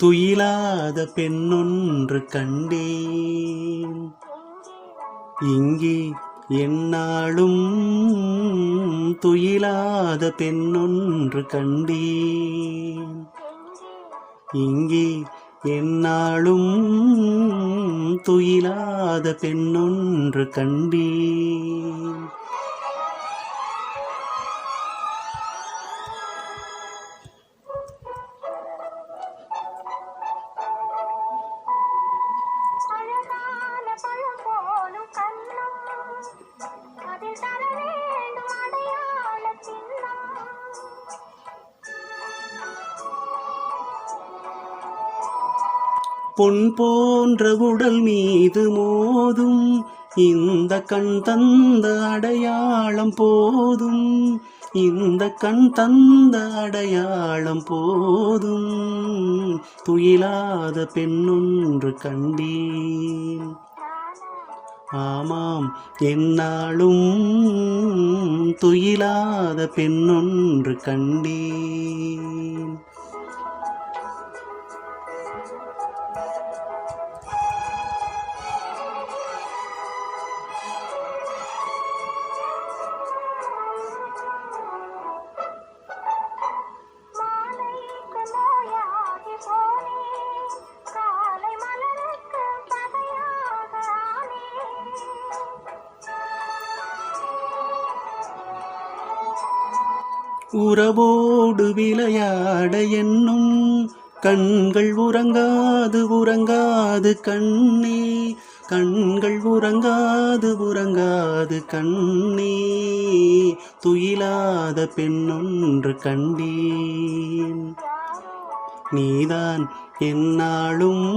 துயிலாத பெண்ணொன்று கண்டேன். இங்கே எந்நாளும் துயிலாத பெண்ணொன்று கண்டேன். இங்கே எந்நாளும் துயிலாத பெண்ணொன்று கண்டேன். பொன் போன்ற உடல் மீது மோதும் இந்த கண் தந்த அடையாளம் போதும். இந்த கண் தந்த அடையாளம் போதும். துயிலாத பெண்ணொன்று கண்டேன். ஆமாம், எந்நாளும் துயிலாத பெண்ணொன்று கண்டேன். உறவோடு விளையாட என்னும் கண்கள் உறங்காது உறங்காது கண்ணே. கண்கள் உறங்காது உறங்காது கண்ணே. துயிலாத பெண்ணொன்று கண்டேன். நீதான் எந்நாளும்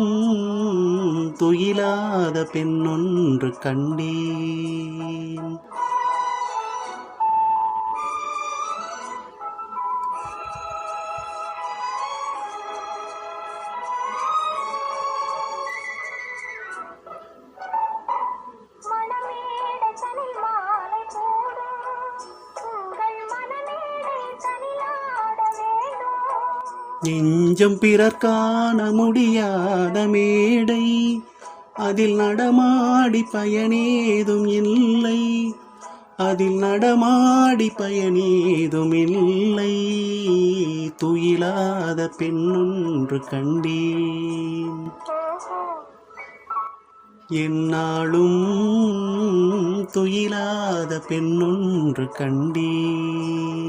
துயிலாத பெண்ணொன்று கண்டேன். நெஞ்சம் பிறர் காண முடியாத மேடை, அதில் நடமாடி பயனேதும் இல்லை. அதில் நடமாடி பயனேதும் இல்லை. துயிலாத பெண்ணொன்று கண்டேன். எந்நாளும் துயிலாத பெண்ணொன்று கண்டேன்.